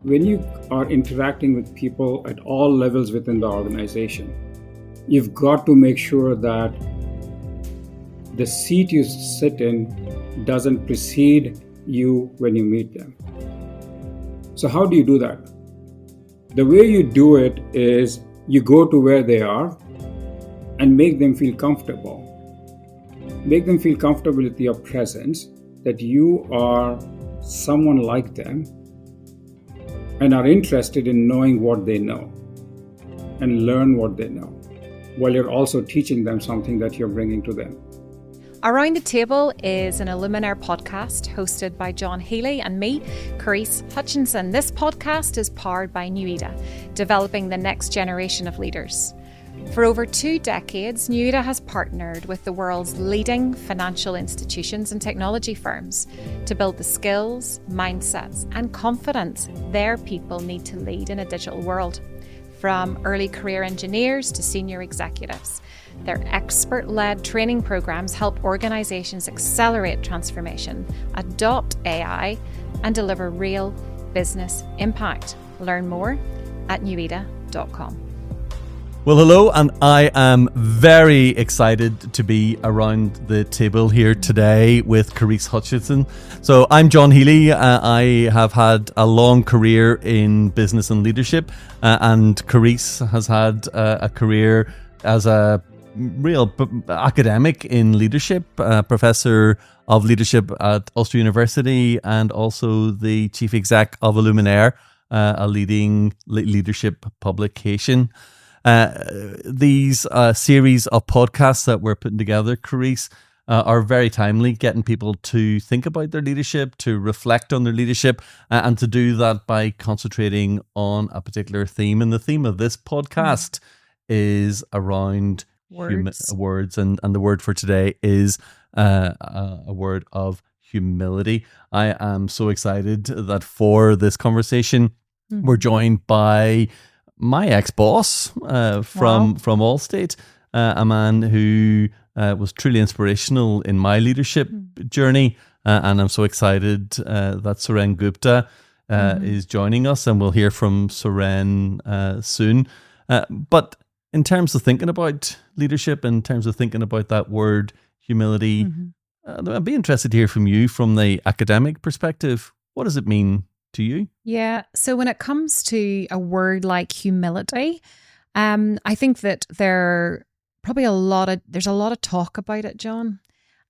when you are interacting with people at all levels within the organization, you've got to make sure that the seat you sit in doesn't precede you when you meet them. So how do you do that? The way you do it is you go to where they are and make them feel comfortable. Make them feel comfortable with your presence, that you are someone like them and are interested in knowing what they know and learn what they know, while you're also teaching them something that you're bringing to them. Around the Table is an Illuminaire podcast hosted by John Healy and me, Karise Hutchinson. This podcast is powered by Nuida, developing the next generation of leaders. For over 2 decades, Nuida has partnered with the world's leading financial institutions and technology firms to build the skills, mindsets, and confidence their people need to lead in a digital world. From early career engineers to senior executives, their expert-led training programs help organizations accelerate transformation, adopt AI, and deliver real business impact. Learn more at nuida.com. Well, hello, and I am very excited to be around the table here today with Karise Hutchinson. So I'm John Healy. I have had a long career in business and leadership, and Karise has had a career as a real academic in leadership, professor of leadership at Ulster University, and also the chief exec of Illuminaire, a leading leadership publication. These series of podcasts that we're putting together, Karise, are very timely, getting people to think about their leadership, to reflect on their leadership, and to do that by concentrating on a particular theme. And the theme of this podcast is around words, and the word for today is a word of humility. I am so excited that for this conversation, we're joined by my ex-boss from Allstate, a man who was truly inspirational in my leadership journey, and I'm so excited that Suren Gupta is joining us, and we'll hear from Suren soon. But in terms of thinking about leadership, in terms of thinking about that word humility, I'd be interested to hear from you from the academic perspective. What does it mean to you? Yeah. So when it comes to a word like humility, I think that there's a lot of talk about it, John.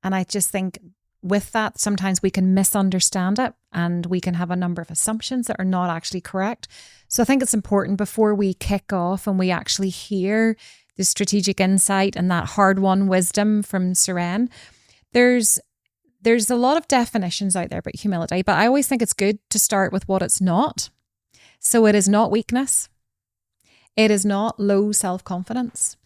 And I just think with that, sometimes we can misunderstand it and we can have a number of assumptions that are not actually correct. So I think it's important before we kick off and we actually hear the strategic insight and that hard-won wisdom from Suren, there's a lot of definitions out there about humility, but I always think it's good to start with what it's not. So it is not weakness. It is not low self-confidence.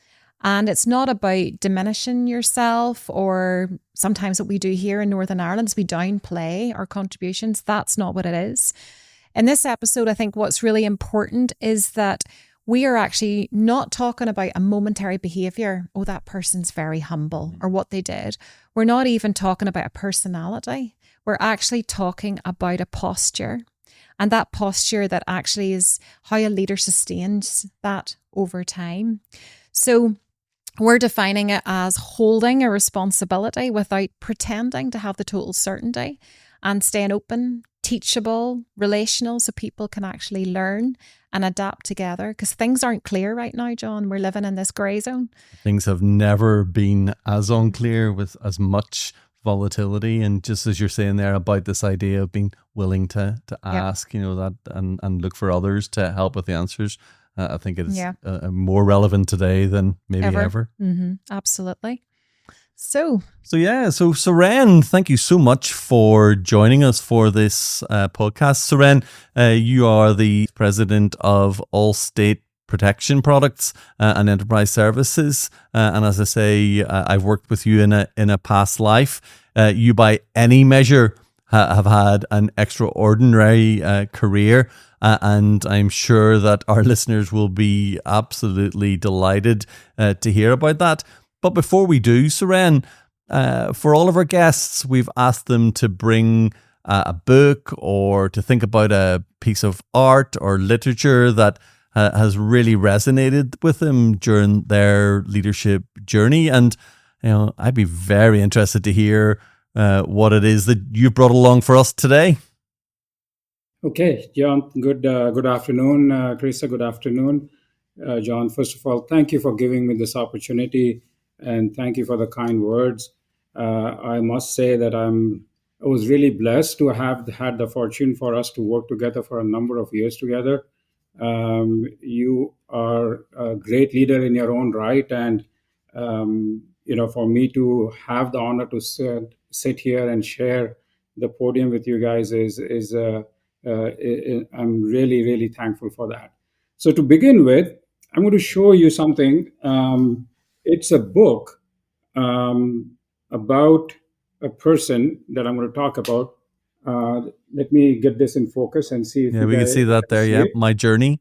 And it's not about diminishing yourself, or sometimes what we do here in Northern Ireland is we downplay our contributions. That's not what it is. In this episode, I think what's really important is that we are actually not talking about a momentary behavior. Oh, that person's very humble, or what they did. We're not even talking about a personality. We're actually talking about a posture. And that posture that actually is how a leader sustains that over time. So we're defining it as holding a responsibility without pretending to have the total certainty, and staying open, teachable, relational, so people can actually learn and adapt together, because things aren't clear right now, John. We're living in this grey zone. Things have never been as unclear, with as much volatility. And just as you're saying there about this idea of being willing to ask, that and look for others to help with the answers, I think it is more relevant today than maybe ever. Absolutely. So Suren, thank you so much for joining us for this podcast. Suren, you are the president of Allstate Protection Products and Enterprise Services, and as I say, I've worked with you in a past life. You, by any measure, have had an extraordinary career, and I'm sure that our listeners will be absolutely delighted to hear about that. But before we do, Suren, for all of our guests, we've asked them to bring a book or to think about a piece of art or literature that has really resonated with them during their leadership journey. And I'd be very interested to hear what it is that you brought along for us today. Okay, John, good afternoon. Karise, good afternoon. John, first of all, thank you for giving me this opportunity and thank you for the kind words. I must say that I was really blessed to have had the fortune for us to work together for a number of years together. You are a great leader in your own right, and for me to have the honor to sit here and share the podium with you guys I'm really, really thankful for that. So to begin with, I'm going to show you something. It's a book about a person that I'm going to talk about. Let me get this in focus and see if we can see that there. Yeah, My Journey.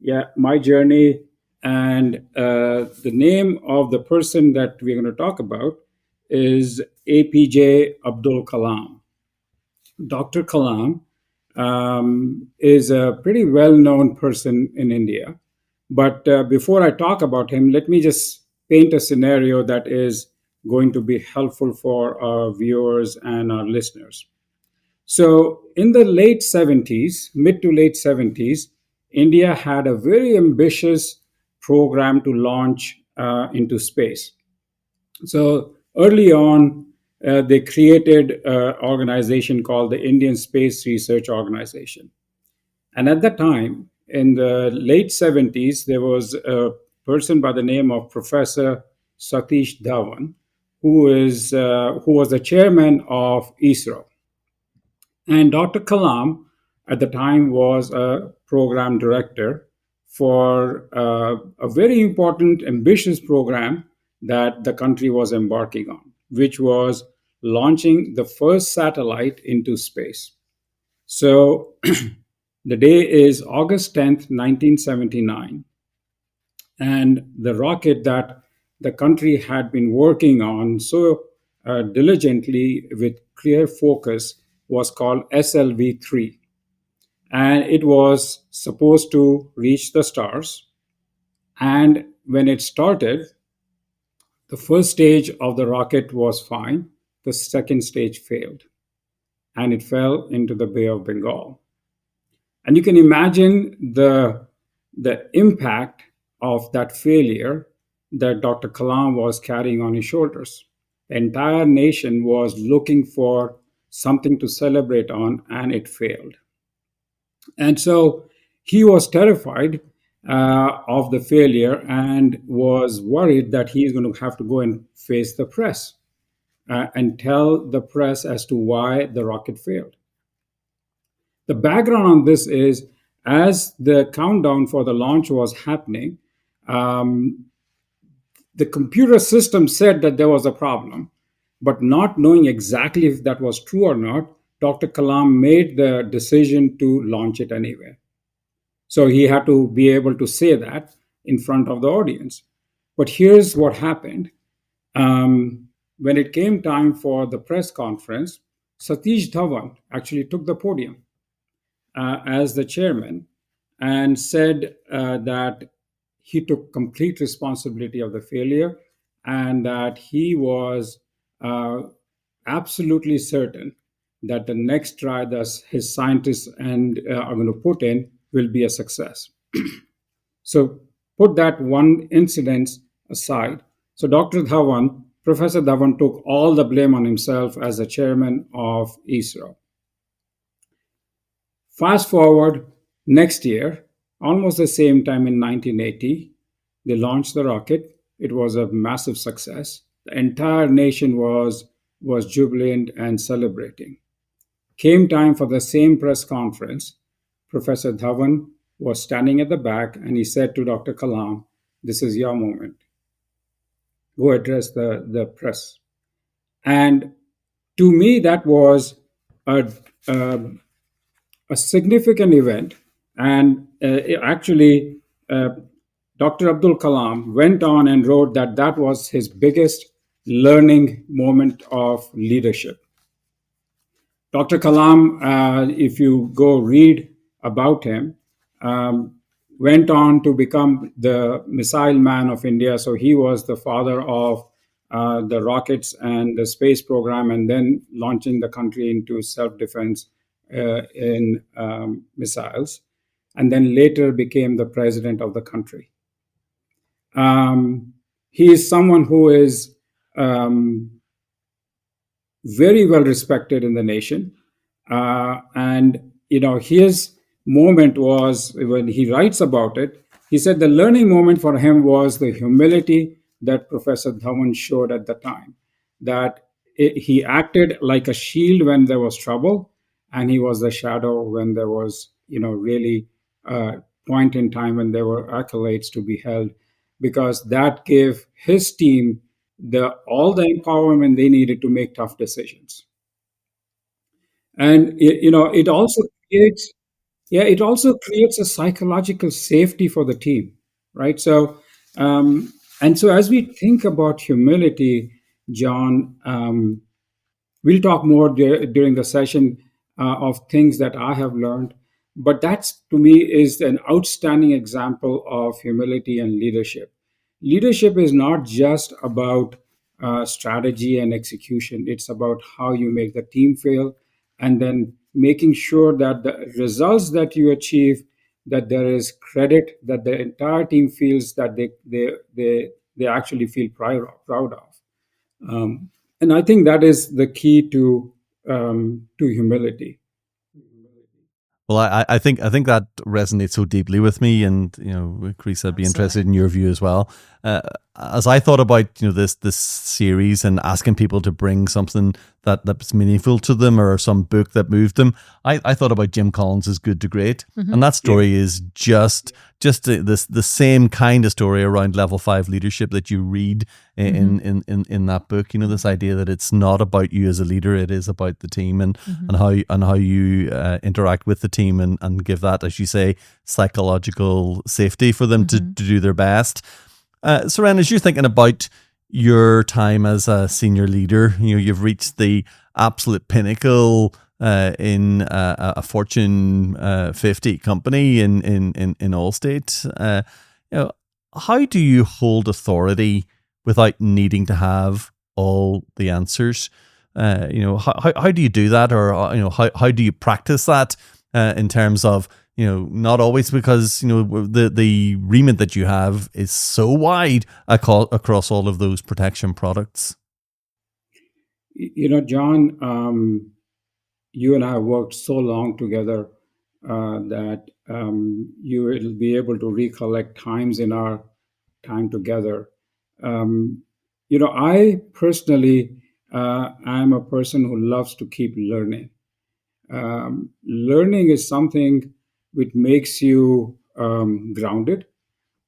Yeah, My Journey. And the name of the person that we're going to talk about is APJ Abdul Kalam. Dr. Kalam is a pretty well-known person in India. But before I talk about him, let me just paint a scenario that is going to be helpful for our viewers and our listeners. So in the late 70s, mid to late 70s, India had a very ambitious program to launch into space. So early on, they created an organization called the Indian Space Research Organization. And at that time, in the late 70s, there was a person by the name of Professor Satish Dhawan, who was the chairman of ISRO. And Dr. Kalam, at the time, was a program director for a very important, ambitious program that the country was embarking on, which was launching the first satellite into space. So the day is August 10th, 1979. And the rocket that the country had been working on so diligently with clear focus was called SLV-3. And it was supposed to reach the stars. And when it started, the first stage of the rocket was fine. The second stage failed. And it fell into the Bay of Bengal. And you can imagine the impact of that failure that Dr. Kalam was carrying on his shoulders. The entire nation was looking for something to celebrate on, and it failed. And so he was terrified of the failure and was worried that he's going to have to go and face the press and tell the press as to why the rocket failed. The background on this is, as the countdown for the launch was happening, the computer system said that there was a problem, but not knowing exactly if that was true or not, Dr. Kalam made the decision to launch it anyway. So he had to be able to say that in front of the audience. But here's what happened. When it came time for the press conference, Satish Dhawan actually took the podium as the chairman and said that he took complete responsibility of the failure and that he was absolutely certain that the next try that his scientists are going to put in will be a success. So put that one incident aside. So Professor Dhawan took all the blame on himself as the chairman of ISRO. Fast forward next year, almost the same time in 1980, they launched the rocket. It was a massive success. The entire nation was jubilant and celebrating. Came time for the same press conference. Professor Dhawan was standing at the back and he said to Dr. Kalam, "This is your moment. Go address the press." And to me, that was a significant event. And actually, Dr. Abdul Kalam went on and wrote that was his biggest learning moment of leadership. Dr. Kalam, if you go read about him, um, went on to become the missile man of India. So he was the father of the rockets and the space program, and then launching the country into self-defense in missiles, and then later became the president of the country. He is someone who is um, very well respected in the nation. And, his moment was when he writes about it, he said the learning moment for him was the humility that Professor Dhawan showed at the time, that he acted like a shield when there was trouble, and he was the shadow when there was, really a point in time when there were accolades to be held, because that gave his team all the empowerment they needed to make tough decisions. And it also creates, it also creates a psychological safety for the team, right? So and so as we think about humility, John, we'll talk more during the session of things that I have learned. But that's, to me, is an outstanding example of humility and leadership. Leadership is not just about strategy and execution. It's about how you make the team feel, and then making sure that the results that you achieve, that there is credit, that the entire team feels that they actually feel proud of. And I think that is the key to humility. Well, I think that resonates so deeply with me, and Karise, I'd be interested in your view as well. As I thought about this series and asking people to bring something that's meaningful to them or some book that moved them, I thought about Jim Collins's Good to Great, and that story is just the same kind of story around level 5 leadership that you read in that book. This idea that it's not about you as a leader, it is about the team and how you interact with the team and give that, as you say, psychological safety for them to do their best. Suren, as you're thinking about your time as a senior leader, you've reached the absolute pinnacle in a Fortune 50 company in Allstate. How do you hold authority without needing to have all the answers? How do you do that, or how do you practice that in terms of not always, because the remit that you have is so wide across all of those protection products? John, you and I have worked so long together that you will be able to recollect times in our time together. I personally am a person who loves to keep learning. Learning is something which makes you grounded,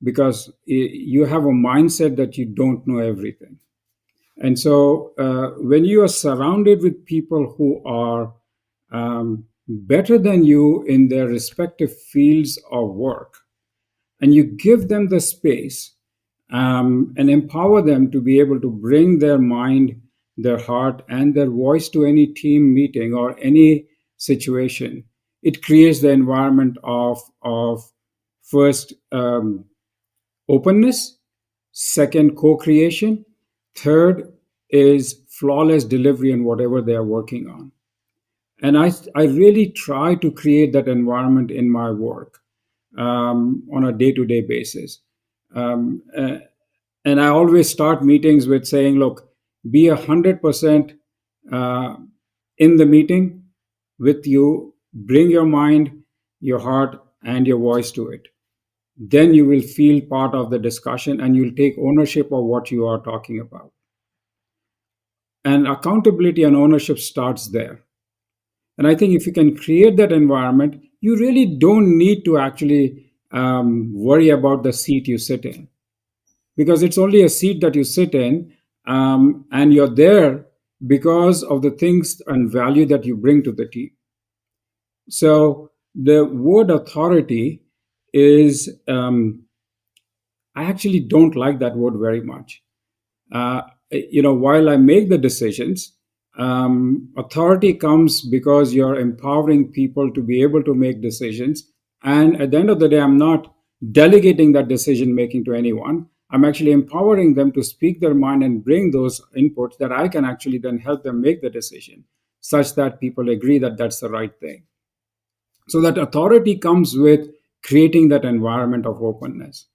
because you have a mindset that you don't know everything. And so when you are surrounded with people who are better than you in their respective fields of work, and you give them the space and empower them to be able to bring their mind, their heart, and their voice to any team meeting or any situation, it creates the environment of first openness, second co-creation, third is flawless delivery in whatever they are working on. And I really try to create that environment in my work on a day-to-day basis. And I always start meetings with saying, look, be 100% in the meeting with you, bring your mind, your heart, and your voice to it. Then you will feel part of the discussion and you'll take ownership of what you are talking about. And accountability and ownership starts there. And I think if you can create that environment, you really don't need to actually worry about the seat you sit in, because it's only a seat that you sit in, and you're there because of the things and value that you bring to the team. So the word authority is, I actually don't like that word very much. While I make the decisions, Authority comes because you're empowering people to be able to make decisions. And at the end of the day, I'm not delegating that decision making to anyone. I'm actually empowering them to speak their mind and bring those inputs that I can actually then help them make the decision such that people agree that that's the right thing. So that authority comes with creating that environment of openness.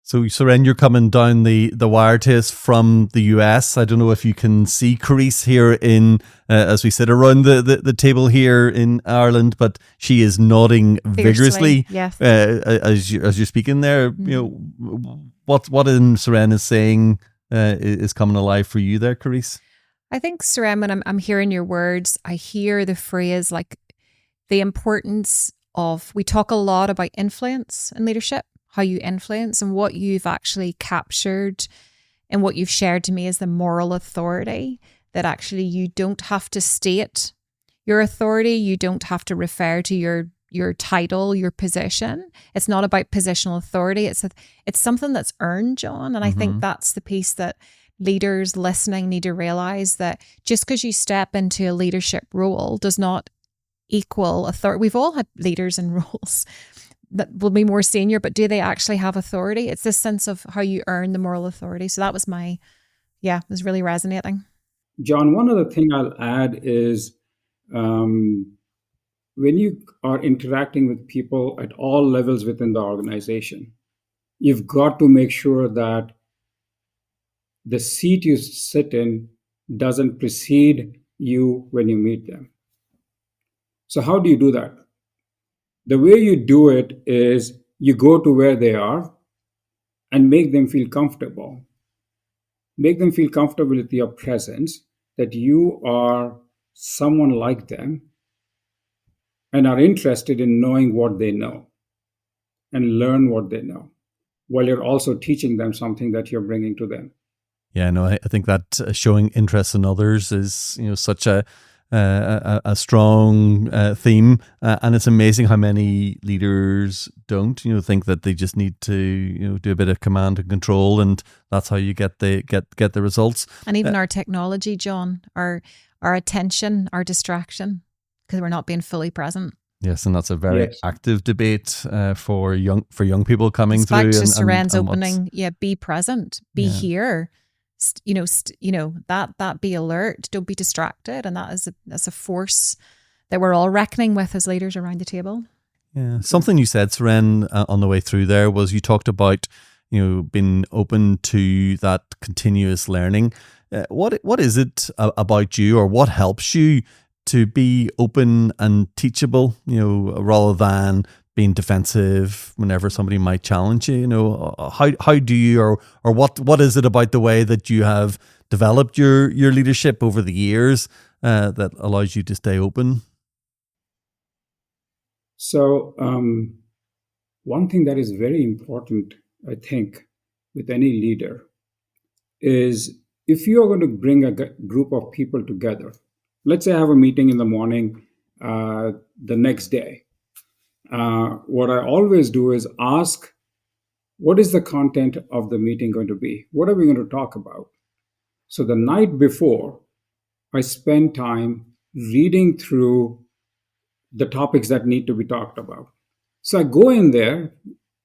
So, Suren, you're coming down the wire to us from the US. I don't know if you can see Karise here in as we sit around the table here in Ireland, but she is nodding vigorously. Yes. As you're speaking there. Mm-hmm. You know what in Suren is saying is coming alive for you there, Karise. I think, Suren, when I'm hearing your words, I hear the phrase like the importance of. We talk a lot about influence in leadership. How you influence, and what you've actually captured and what you've shared to me is the moral authority, that actually you don't have to state your authority. You don't have to refer to your title, your position. It's not about positional authority. It's something that's earned, John. And I think that's the piece that leaders listening need to realize, that just because you step into a leadership role does not equal authority. We've all had leaders in roles that will be more senior, but do they actually have authority? It's this sense of how you earn the moral authority. So that was was really resonating. John, one other thing I'll add is when you are interacting with people at all levels within the organization, you've got to make sure that the seat you sit in doesn't precede you when you meet them. So how do you do that? The way you do it is you go to where they are and make them feel comfortable. Make them feel comfortable with your presence, that you are someone like them and are interested in knowing what they know and learn what they know, while you're also teaching them something that you're bringing to them. Yeah, no, I think that showing interest in others is, such a strong theme, and it's amazing how many leaders don't think that they just need to do a bit of command and control, and that's how you get the results. And even our technology, John, our attention, our distraction, because we're not being fully present. Yes, and that's a very active debate for young people coming it's through. Back to Suren's opening, be present, be here. That be alert, don't be distracted, and that's a force that we're all reckoning with as leaders around the table. Yeah, something you said, Suren, on the way through there was you talked about being open to that continuous learning. What is it about you, or what helps you to be open and teachable? Rather than being defensive whenever somebody might challenge you. How do you, or what is it about the way that you have developed your leadership over the years that allows you to stay open? So one thing that is very important, I think, with any leader is, if you are going to bring a group of people together, let's say I have a meeting in the morning the next day. What I always do is ask, what is the content of the meeting going to be? What are we going to talk about? So the night before, I spend time reading through the topics that need to be talked about. So I go in there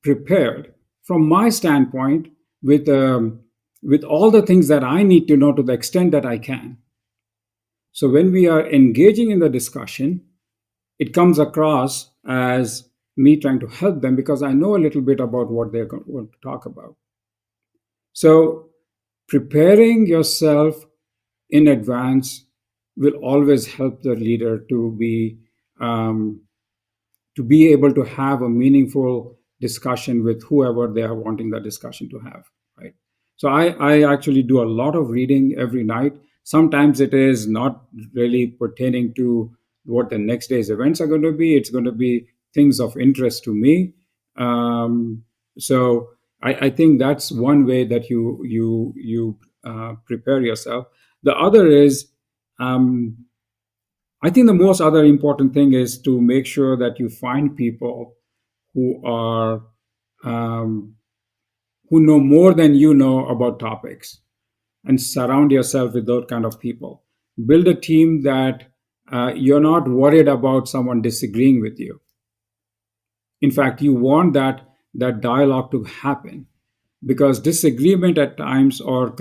prepared from my standpoint with all the things that I need to know to the extent that I can. So when we are engaging in the discussion, it comes across as me trying to help them because I know a little bit about what they're going to talk about. So preparing yourself in advance will always help the leader to be able to have a meaningful discussion with whoever they are wanting the discussion to have, right? So I actually do a lot of reading every night. Sometimes it is not really pertaining to what the next day's events are going to be. It's going to be things of interest to me. So I think that's one way that you prepare yourself. The other is, I think the most other important thing is to make sure that you find people who are who know more than you know about topics. and surround yourself with those kind of people. Build a team that you're not worried about someone disagreeing with you. In fact, you want that dialogue to happen, because disagreement at times or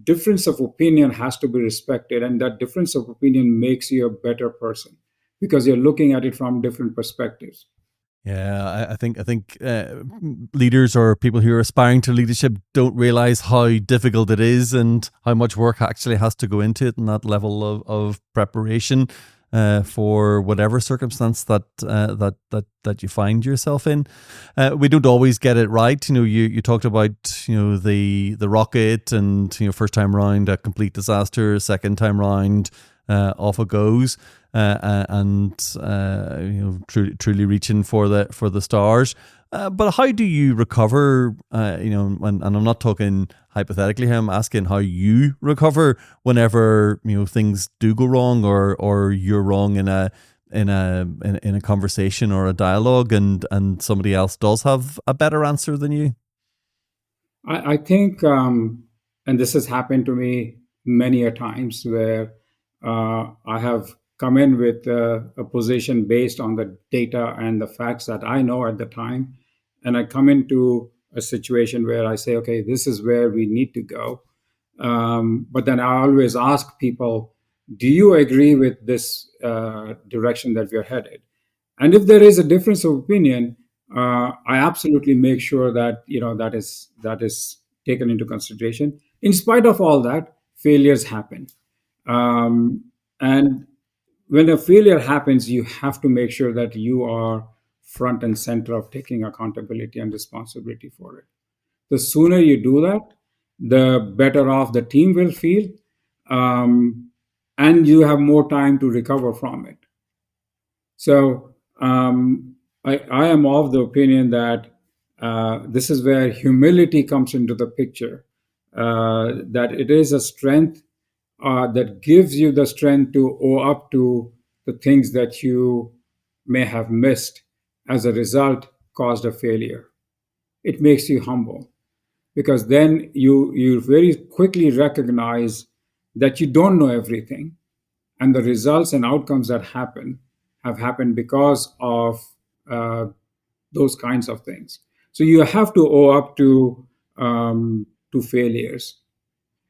difference of opinion has to be respected, and that difference of opinion makes you a better person because you're looking at it from different perspectives. Yeah, I think leaders or people who are aspiring to leadership don't realize how difficult it is and how much work actually has to go into it, and that level of preparation for whatever circumstance that you find yourself in. We don't always get it right. You talked about the rocket, and first time round a complete disaster, second time round off it goes. And truly reaching for the stars. But how do you recover? And I'm not talking hypothetically here. I'm asking how you recover whenever things do go wrong, or you're wrong in a conversation or a dialogue, and somebody else does have a better answer than you. I think, and this has happened to me many a times, where I have come in with a position based on the data and the facts that I know at the time. And I come into a situation where I say, okay, this is where we need to go. But then I always ask people, do you agree with this direction that we're headed? And if there is a difference of opinion, I absolutely make sure that that is taken into consideration. In spite of all that, failures happen. And when a failure happens, you have to make sure that you are front and center of taking accountability and responsibility for it. The sooner you do that, the better off the team will feel, and you have more time to recover from it. So I am of the opinion that this is where humility comes into the picture, that it is a strength that gives you the strength to owe up to the things that you may have missed as a result caused a failure. It makes you humble, because then you very quickly recognize that you don't know everything, and the results and outcomes that have happened because of those kinds of things. So you have to owe up to failures.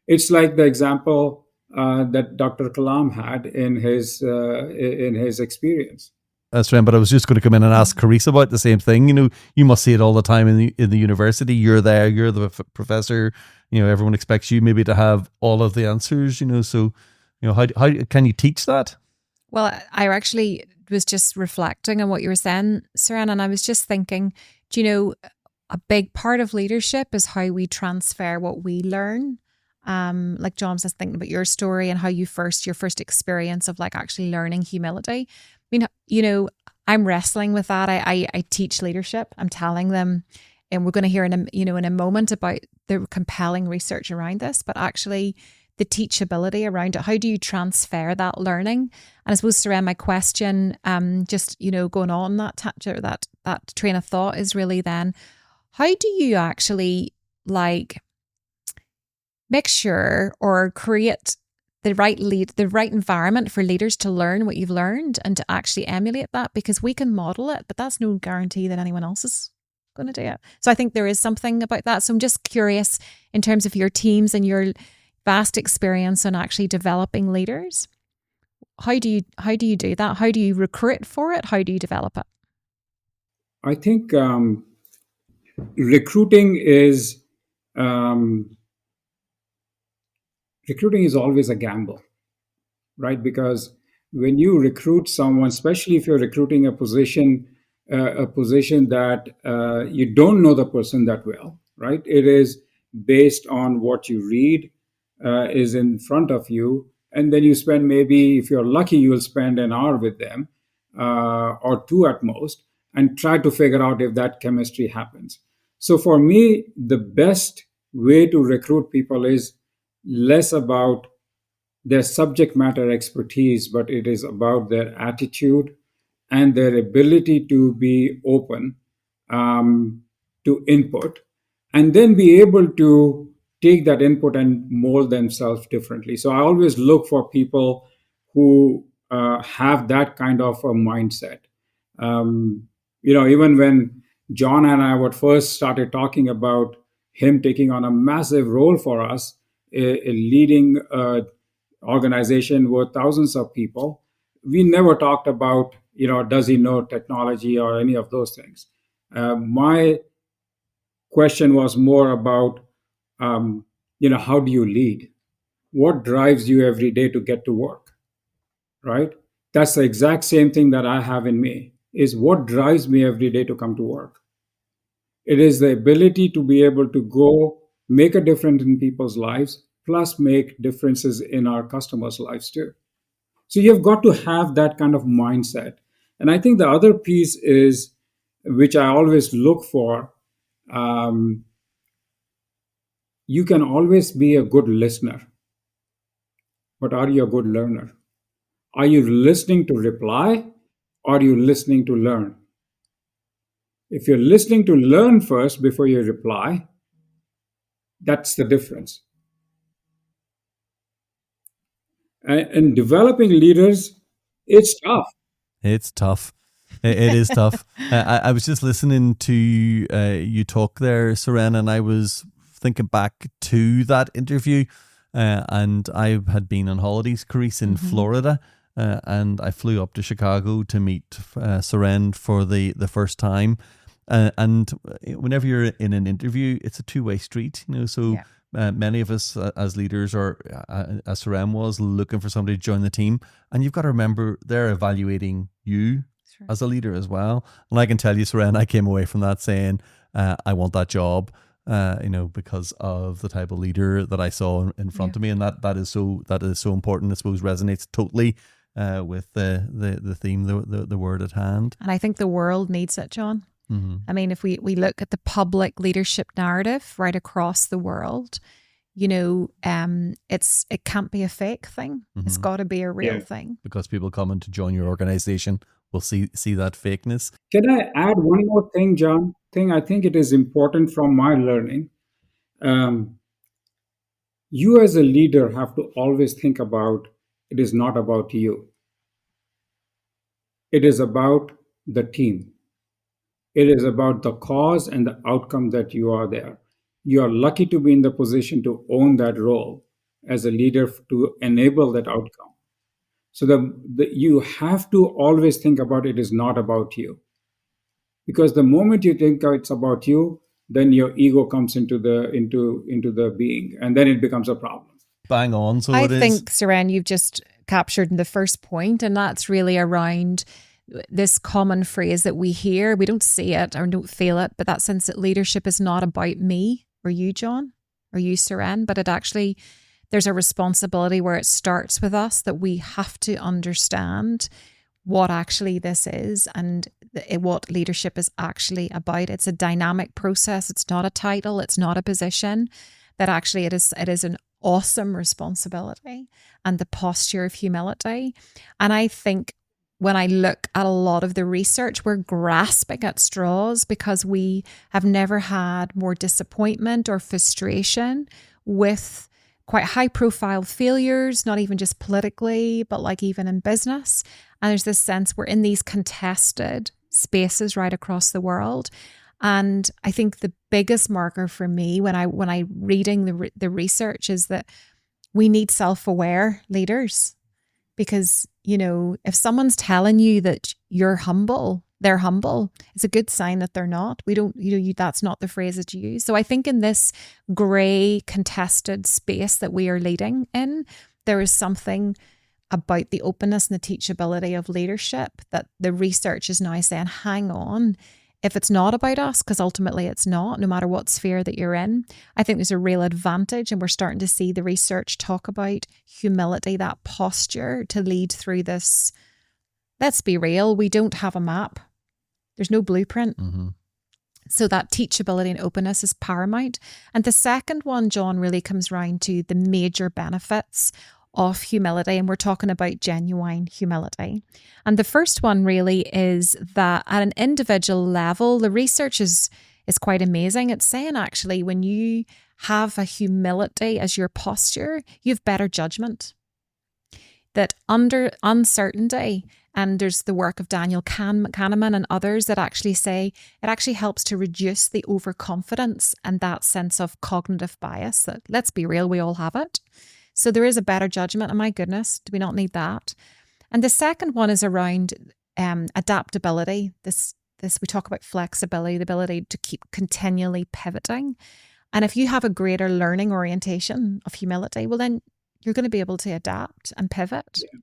It's like the example that Dr. Kalam had in his experience. That's right. But I was just going to come in and ask Karise about the same thing. You must see it all the time in the university. You're there. You're the professor. Everyone expects you maybe to have all of the answers. So how can you teach that? Well, I actually was just reflecting on what you were saying, Suren, and I was just thinking, a big part of leadership is how we transfer what we learn. Like John was thinking about your story and how your first experience of like actually learning humility. I mean, I'm wrestling with that. I teach leadership. I'm telling them, and we're going to hear in a moment about the compelling research around this, but actually the teachability around it. How do you transfer that learning? And I suppose, Suren, my question, just going on that train of thought is really then, how do you actually make sure or create the right environment for leaders to learn what you've learned and to actually emulate that? Because we can model it, but that's no guarantee that anyone else is going to do it. So I think there is something about that. So I'm just curious, in terms of your teams and your vast experience on actually developing leaders, how do you do that? How do you recruit for it? How do you develop it? I think recruiting is always a gamble, right? Because when you recruit someone, especially if you're recruiting a position that you don't know the person that well, right? It is based on what you read is in front of you, and then you spend, maybe if you're lucky, you'll spend an hour with them or two at most, and try to figure out if that chemistry happens. So for me, the best way to recruit people is less about their subject matter expertise, but it is about their attitude and their ability to be open to input, and then be able to take that input and mold themselves differently. So I always look for people who have that kind of a mindset. Even when John and I would first started talking about him taking on a massive role for us, a leading organization with thousands of people, we never talked about, does he know technology or any of those things. My question was more about, how do you lead? What drives you every day to get to work, right? That's the exact same thing that I have in me, is what drives me every day to come to work. It is the ability to be able to go make a difference in people's lives, plus make differences in our customers' lives too. So you've got to have that kind of mindset. And I think the other piece is, which I always look for, you can always be a good listener, but are you a good learner? Are you listening to reply, or are you listening to learn? If you're listening to learn first before you reply, that's the difference. And developing leaders, it's tough. It's tough. It is tough. I was just listening to you talk there, Suren, and I was thinking back to that interview. And I had been on holidays, Karise, in Florida. And I flew up to Chicago to meet Suren for the first time. And whenever you're in an interview, it's a two-way street, so many of us as leaders, or as Suren was, looking for somebody to join the team. And you've got to remember they're evaluating you as a leader as well. And I can tell you, Suren, I came away from that saying, I want that job, because of the type of leader that I saw in front of me. And that is so important. I suppose resonates totally with the theme, the word at hand. And I think the world needs it, John. I mean, if we look at the public leadership narrative right across the world, it can't be a fake thing. It's got to be a real thing. Because people coming to join your organization will see that fakeness. Can I add one more thing, John? I think it is important from my learning. You as a leader have to always think about, it is not about you. It is about the team. It is about the cause and the outcome that you are there. You are lucky to be in the position to own that role as a leader to enable that outcome. So you have to always think about, it is not about you. Because the moment you think it's about you, then your ego comes into the being, and then it becomes a problem. Bang on. So I think, Suren, you've just captured in the first point, and that's really around this common phrase that we hear. We don't see it or don't feel it, but that sense that leadership is not about me or you, John, or you, Suren, but it actually, there's a responsibility where it starts with us, that we have to understand what actually this is and what leadership is actually about. It's a dynamic process. It's not a title. It's not a position. That actually it is an awesome responsibility and the posture of humility. And I think when I look at a lot of the research, we're grasping at straws because we have never had more disappointment or frustration with quite high profile failures, not even just politically, but like even in business. And there's this sense we're in these contested spaces right across the world. And I think the biggest marker for me when I reading the research is that we need self-aware leaders. Because, if someone's telling you that you're humble, they're humble, it's a good sign that they're not. We don't, that's not the phrase that you use. So I think in this grey contested space that we are leading in, there is something about the openness and the teachability of leadership that the research is now saying, hang on, if it's not about us, because ultimately it's not, no matter what sphere that you're in, I think there's a real advantage. And we're starting to see the research talk about humility, that posture to lead through this. Let's be real, we don't have a map. There's no blueprint. So that teachability and openness is paramount. And the second one, John, really comes round to the major benefits of humility, and we're talking about genuine humility. And the first one really is that at an individual level, the research is is quite amazing. It's saying actually when you have a humility as your posture, you have better judgment. That under uncertainty, and there's the work of Daniel Kahneman and others that actually say it actually helps to reduce the overconfidence and that sense of cognitive bias that, let's be real, we all have it. So there is a better judgment. And my goodness, do we not need that? And the second one is around adaptability. This we talk about flexibility, the ability to keep continually pivoting. And if you have a greater learning orientation of humility, well, then you're going to be able to adapt and pivot. Yeah.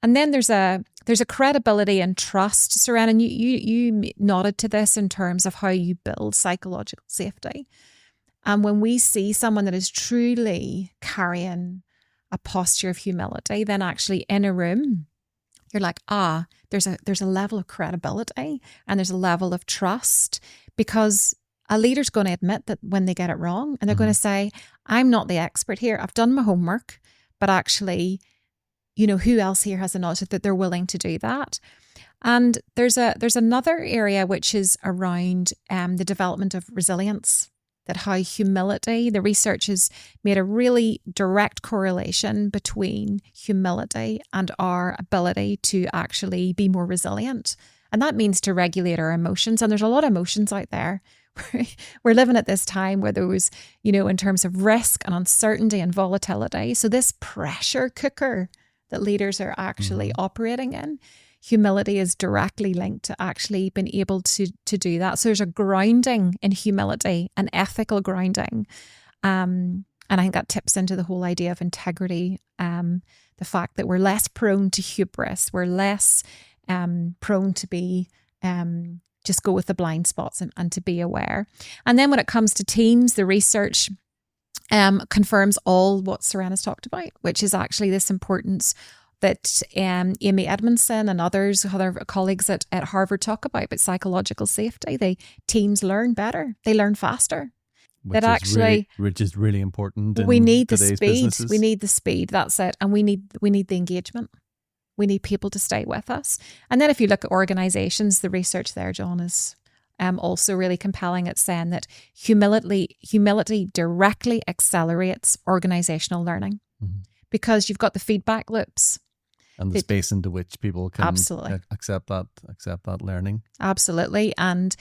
And then there's a credibility and trust, Suren, and you nodded to this in terms of how you build psychological safety. And when we see someone that is truly carrying a posture of humility, then actually in a room, you're like, there's a level of credibility and there's a level of trust, because a leader's going to admit that when they get it wrong, and they're going to say, I'm not the expert here. I've done my homework, but actually, who else here has the knowledge that they're willing to do that? And there's another area which is around the development of resilience, that how humility, the research has made a really direct correlation between humility and our ability to actually be more resilient. And that means to regulate our emotions. And there's a lot of emotions out there. We're living at this time where there was, in terms of risk and uncertainty and volatility. So this pressure cooker that leaders are actually operating in, humility is directly linked to actually being able to do that. So there's a grounding in humility, an ethical grounding. And I think that tips into the whole idea of integrity, the fact that we're less prone to hubris, we're less prone to be just go with the blind spots and to be aware. And then when it comes to teams, the research confirms all what Suren has talked about, which is actually this importance that Amy Edmondson and other colleagues at Harvard talk about psychological safety. Teams learn better, they learn faster. Which is really important. We need the speed. Businesses. We need the speed. That's it, and we need the engagement. We need people to stay with us. And then if you look at organizations, the research there, John, is also really compelling. It's saying that humility directly accelerates organizational learning, because you've got the feedback loops. And the space into which people can absolutely accept that learning. Absolutely. And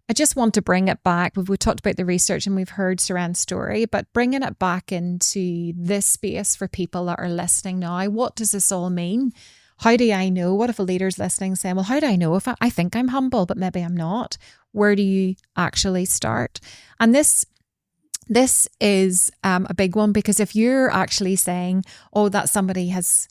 I just want to bring it back. We've talked about the research and we've heard Suren's story, but bringing it back into this space for people that are listening now. What does this all mean? How do I know? What if a leader's listening saying, well, how do I know if I think I'm humble, but maybe I'm not? Where do you actually start? And this is a big one, because if you're actually saying, that somebody has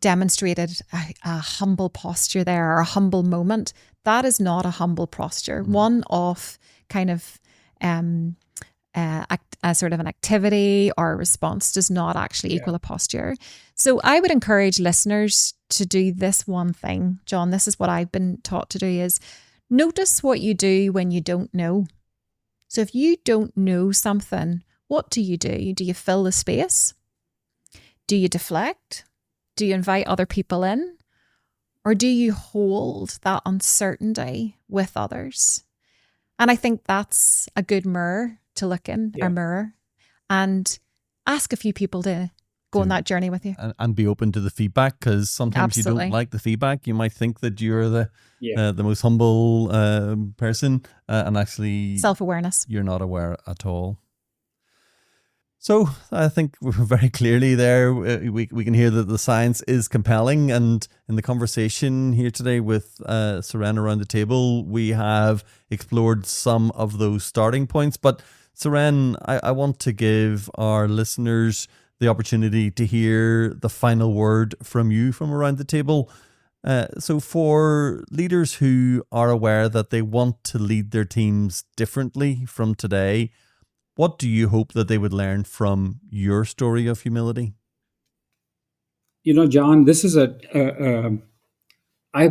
demonstrated a humble posture there, or a humble moment, that is not a humble posture. One of kind of a sort of an activity or a response does not actually equal a posture. So I would encourage listeners to do this one thing. John, this is what I've been taught to do, is notice what you do when you don't know. So if you don't know something, what do you do? Do you fill the space? Do you deflect? Do you invite other people in? Or do you hold that uncertainty with others? And I think that's a good mirror to look in, a mirror, and ask a few people to go on that journey with you. And be open to the feedback, because sometimes you don't like the feedback. You might think that you're the most humble person, and actually self-awareness. You're not aware at all. So I think we're very clearly there. We can hear that the science is compelling, and in the conversation here today with Suren around the table, we have explored some of those starting points. But Suren, I want to give our listeners the opportunity to hear the final word from you from around the table. So for leaders who are aware that they want to lead their teams differently from today, what do you hope that they would learn from your story of humility? John, this is I've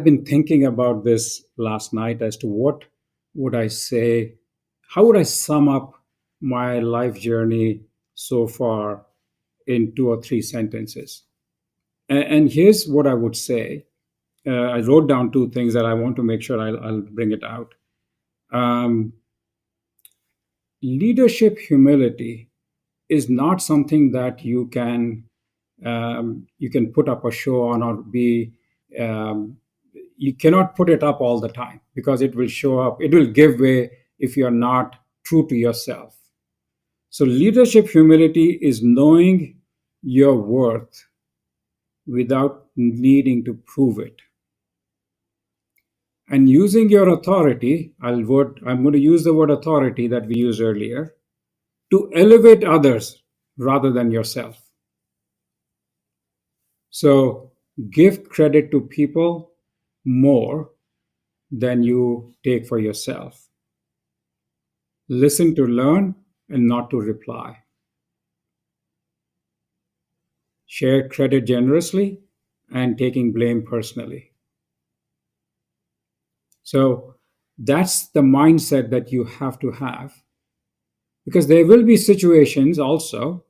been thinking about this last night as to what would I say, how would I sum up my life journey so far in 2 or 3 sentences. And here's what I would say. I wrote down 2 things that I want to make sure I'll bring it out. leadership humility is not something that you can put up a show on, or be you cannot put it up all the time, because it will show up, it will give way if you're not true to yourself. So leadership humility is knowing your worth without needing to prove it, and using your authority. I'm going to use the word authority that we used earlier, to elevate others rather than yourself. So give credit to people more than you take for yourself. Listen to learn and not to reply. Share credit generously and taking blame personally. So that's the mindset that you have to have, because there will be situations also,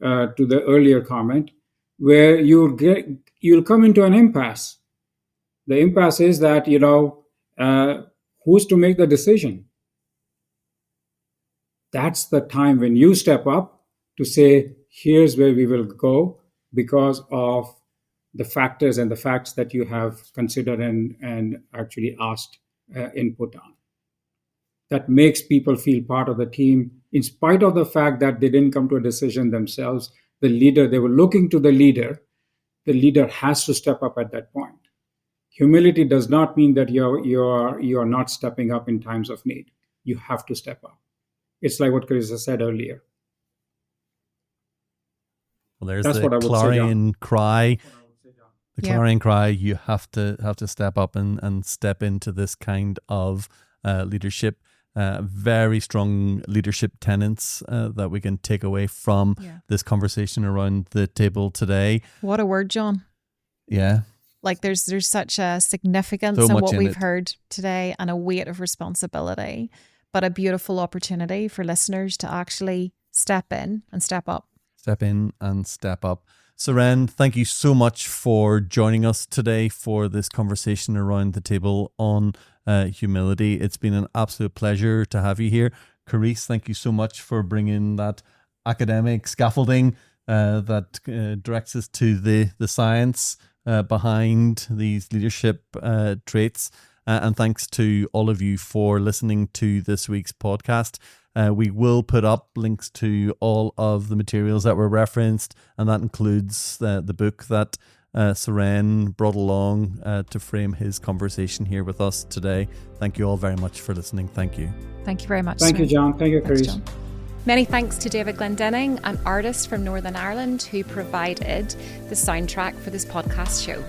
to the earlier comment, where you'll come into an impasse. The impasse is that, who's to make the decision? That's the time when you step up to say, here's where we will go, because of the factors and the facts that you have considered and actually asked input on. That makes people feel part of the team, in spite of the fact that they didn't come to a decision themselves. The leader, they were looking to the leader. The leader has to step up at that point. Humility does not mean that you are not stepping up in times of need. You have to step up. It's like what Karise said earlier. Well, there's That's the what I would say, clarion cry. The Yeah. clarion cry. You have to step up and step into this kind of leadership. Very strong leadership tenets that we can take away from this conversation around the table today. What a word, John. Yeah. Like there's such a significance So in much what in we've it. heard today, and a weight of responsibility, but a beautiful opportunity for listeners to actually step in and step up. Step in and step up. Suren, thank you so much for joining us today for this conversation around the table on humility. It's been an absolute pleasure to have you here. Karise, thank you so much for bringing that academic scaffolding that directs us to the science behind these leadership traits. And thanks to all of you for listening to this week's podcast. We will put up links to all of the materials that were referenced, and that includes the book that Suren brought along to frame his conversation here with us today. Thank you all very much for listening. Thank you. Thank you very much. Thank you, Suren. John. Thank you, Thanks, Karise. John. Many thanks to David Glendenning, an artist from Northern Ireland who provided the soundtrack for this podcast show.